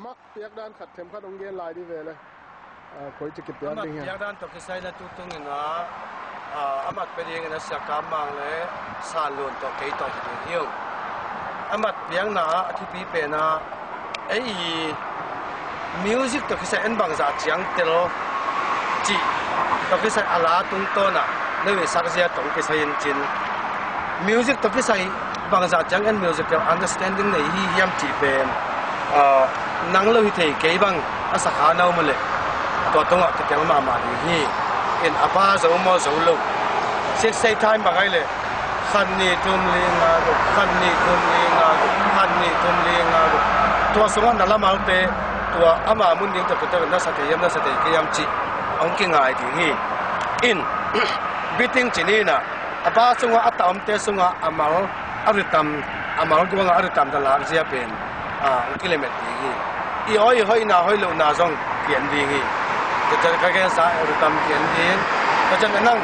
mak piak dan khat them khat ong gen lai di ve le koi chi ki piak ding piak dan to ki sai la tu tung ina amat pe ding na sia kam mang le san lon to ke to hi hiu amat piang na thi pi pe na ai music to ki sai en bang za chiang tel chi to ki sai ala tung to na le we sak sia to ki sai en chin music to ki sai bang za chiang en musical understanding nei hi yam chi pen nang lo hi thei ke bang asa kha nau ma le to tonga ke tel ma ma hi in apa zo mo zo lo say time ba ngai le khan ni tum li nga ro khan ni tum li nga ro khan ni tum li nga ro to songa na la mal pe to ama mun ding to to na sa te yam na sa te ke yam chi ong ki ngai di hi in biting chinina apa songa atam te songa amal aritam ko nga aritam da la sia pen kilometer hi i hoi na hoi lo na zong pian di hi to ka ka sa aritam pian diก็จะนั่ง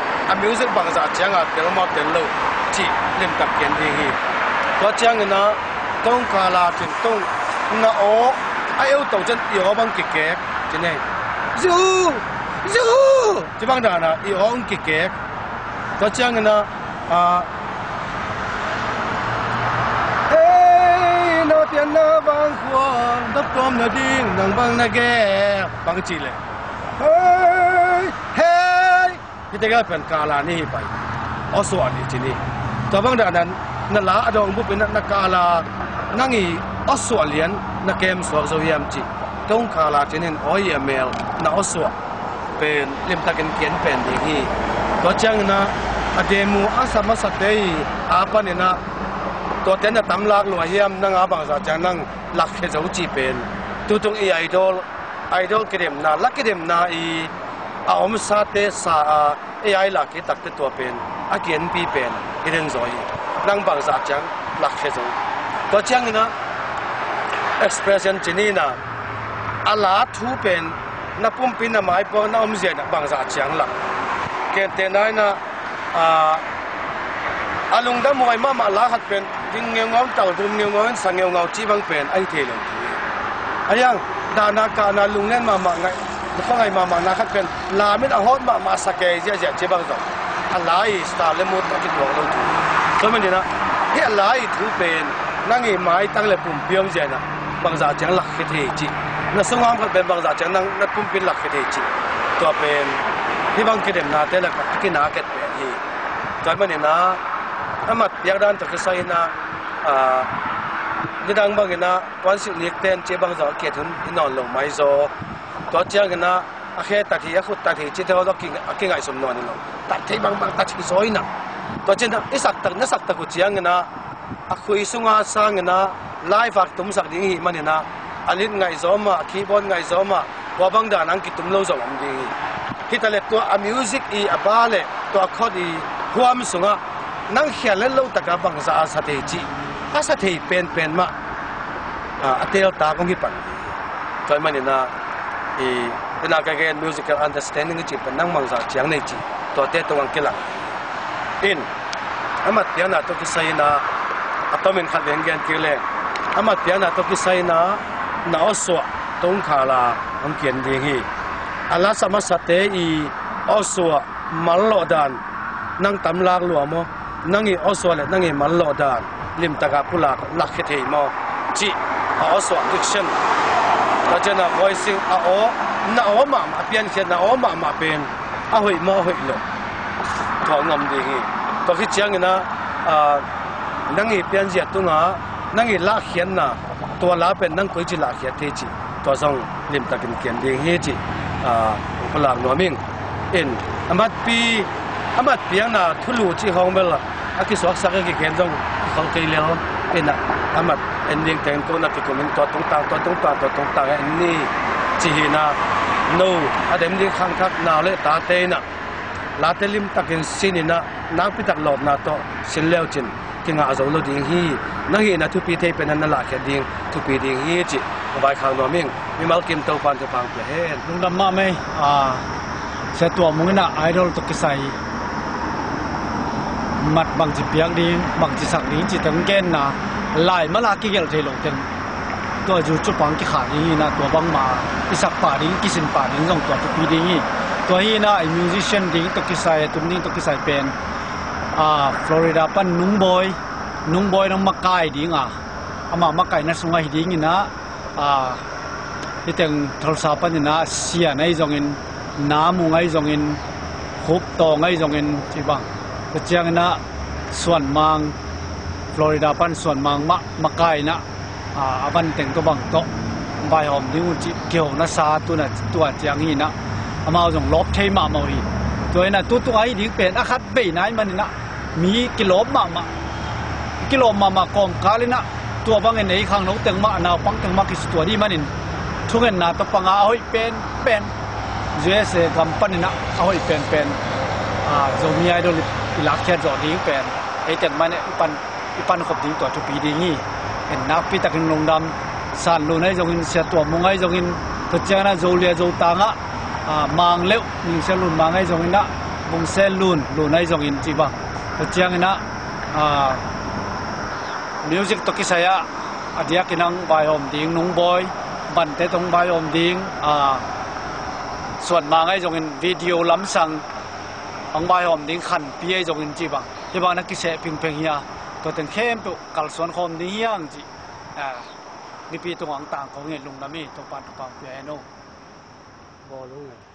music บางจากเชียงเดี๋ยวมาเดินลู่จีเล่นตักเกียนดีฮีก็เชียงนะต้องกาลาถึงต้องน่าโอ้ไอ้เอาตัวจะอีโอบางกิเกะจะเนี่ยยูจะบางด่านะอีโอบางกิเกะก็เชียงนะเฮ้ยโนเตียนนะบางขวางดับกลมนะดิ้งนังบางนะแกบางจีเลยเฮ้ยที่เด็กเป็นกาลานี่ไปอสวรรค์ที่นี่ตัวบางด่านนั้นนั่นละอดองบุเป็นนักกาลานั่งอีอสวรรค์เลี้ยนนักเกมสวรรค์โซเวียมจีต้องกาลาที่นี่อ้อยเมลนักอสวรรค์เป็นเล่มตะกันเขียนเป็นดีฮีตัวจังนะอเดมูอาสามาสเตย์อาปนี่นะตัวเต้นจะตำลักหลวงเยี่ยมนั่งอาบังสาจังนั่งหลักเหตุจีเป็นตัวตรงไอดอลเกมนาลักเกมนาอีอมซาเตสาAI หลักที่ตักตัวเป็นอาเกียนปีเป็นเรื่องส่อยนั่งบางสักจังหลักเหตุตัวจังนะ expression จีนี่นะอาลาทูเป็นนับปุ่มปีนหมายปอน้อมเสียนะบางสักจังหลักเกณฑ์เตนายนะอาลุงดำมวยมาลาหัดเป็นยิ่งเงาเงาเต่าดุมเงาเงาสังเงาเงาจีบังเป็นไอเทลงอายังดานาการนาลุงเล่นมาไงก็ไงมานักเป็นลาไม่เอาฮอตมาสักแก่เจ๊เจ๊บางส่วนอะไรสไตล์เลมุดกินหัวเราถูกก็มันนี่นะเฮ้อะไรถูกเป็นนั่งไอ้ไม้ตั้งเลยปุ่มเบี้ยงเจ๊นะบางส่วนจังหลักเหตุจีนั่นสงครามเป็นบางส่วนจังนั่งปุ่มเป็นหลักเหตุจีตัวเป็นที่บางกิเลสนาแต่ละกินนาเกิดเป็นที่ก็มันนี่นะอามัดอยากดันตัวใส่นะนี่ดังบางนะวันสิ่งนี้เต้นเจ๊บางส่วนเกิดถึงนอนลงไม้โซตัวเจ้ากันนะอาแค่ตัดที่ขุดตัดที่จิตเราต้องกินไงสมนวนนี่เราตัดที่บางตัดที่ซอยนะตัวเจ้าไอ้สักตักกูเจ้ากันนะอาคุยสุงาสร้างกันนะไลฟ์ฝักตุ้มสักดิ้งมันนี่นะอันนี้ไงซ้อมมาคีย์บอร์ดไงซ้อมมาว่าบางด่านนั่งกินตุ้มเล่าซ้อมดิ้งที่ตะเล็ดตัวมิวสิกอีบ้าเล่ตัวคอดีหัวมันสุงานั่งเขียนเล่นเล่าตะกับบางสาเทจีสาเทเป็นมาเตลตาของญี่ปุ่นตัวมันนี่นะเป็นนักเรียน musical understanding จีเป็นนั่งมังสาเจียงในจีตัวเต้ตัวอังกฤษอินอามัดเปียนาตัวกิไซนาอัตโนมัติขัดเลี้ยงเงินกิเลอามัดเปียนาตัวกิไซนาหนาวสวะตรงขาลาอังเกียนดีฮีอาลาสมัสเตอีอสวะมัลโลดานนั่งตำลากหลวมนั่งอีอสวะเลยนั่งอีมัลโลดานลิมตะกับพุลากลักเขยมจีอสวะดิกชันเราจะน่า voicing น่าอ้อมาเปลี่ยนเสียงน่าอ้อมาเป็นหอยมาหอยเลยท้องงมดีฮีตัวที่เชียงนะนั่งอีเปลี่ยนเสียงตัวน่ะนั่งอีลากเขียนน่ะตัวลาเป็นนั่งคุยจีลากเขียนเทจีตัวส่งลิมตะกินเขียนดีฮีจีพลังหน่วยมิ่งอามัดเปียงน่ะทุลุจีห้องเบลล่ะคิดสวักสักกี่เขียนจงเขาเกลียวน่ะอามัดending แต่งตัวนักกิจกรรมตัวตรงต่างอันนี้จีน่ะ no อันเดิมที่ข้างทักนาเลตาเตน่ะลาเตลิมตักอินสินน่ะนักพิทักษ์หลอดน่ะตัวสินเลวจินกินอาจจะรู้ดิ่งฮีนั่งฮีน่ะทุกปีเทเป็นนั่นละแค่ดิ่งทุกปีดิ่งฮีจีใบข้างนวมิ่งมีมากินตัวปันจะพังเปลี่ยนลุงดำมาไหมเสียตัวมึงน่ะไอดอลตุกใส่มัดบางจีเปียกดิ่งบางจีสักดิ่งจีตั้งเกณฑ์น่ะลายมาลากิเกลเทลงเต็ม ตัวอยู่จุดปังที่ขาดนี้นะตัวบังมาอิสักป่าดิ้งกิสินป่าดิ้งต้องตัวปีดิ้งตัวนี้นะไอ้มิวสิชเชียนดิ้งตัวกิสัยตุ้มนี้ตัวกิสัยเป็นฟลอริดาปันนุ่งบอยน้องมาไก่ดิ้งอามาไก่นั่นสงไงดิ้งนะที่แต่งโทรศัพท์ปันนะเสียในจงอินน้ำมุงไงจงอินคุบตองไงจงอินที่บ้างก็เจ้านะส่วนมังฟลอริดาปันส่วนมังมาไก่นะบันแต่งตัวบังโตใบหอมดิ้งจีเกี่ยวนะซาตัวเจียงนี่นะมาจงลบเทมาเมาอีตัวนั้นตัวไอ้ดิ้งเป็นอาคัดเบย์นั้นมันนะมีกิโลมากอมกาเลยนะตัวบางเงินในข้างนอกแต่งมาหนาวปังแต่งมาคิดตัวดีมันนี่ทุกเงินน่ะตัวปังเอาให้เป็นเจสกำปั้นนี่นะเอาให้เป็นจงมีไอดอลหลักแค่จอดิ้งเป็นไอ้แต่งมันเนี่ยอีปันขบดิ้งตัวทุกปีดิ้งนี่เห็นนักพิทักษ์ลงดำสั่นลุนให้จงอินเสียตัวมงให้จงอินตัวเจ้าน่ะโจเลียโจตางมังเลี้ยวมิงเซลุนมังให้จงอินนะมงเซลุนให้จงอินจีบังตัวเจ้าน่ะmusic to kisaya adia kinang bayom ding nung boy bante tong bayom dingส่วนมาไงจงอินวิดีโอล้ำสั่งอังbayom dingขันปีไอจงอินจีบังที่บ้านนักกิเสพิงเพียงเฮียตัวเป็นเข้มตัวกัลส่วนคมนี้ยังจีนี่ปีตรงต่างของเงินลุงน้ำมีตัวปันตัวปังเปียโน บอลลุง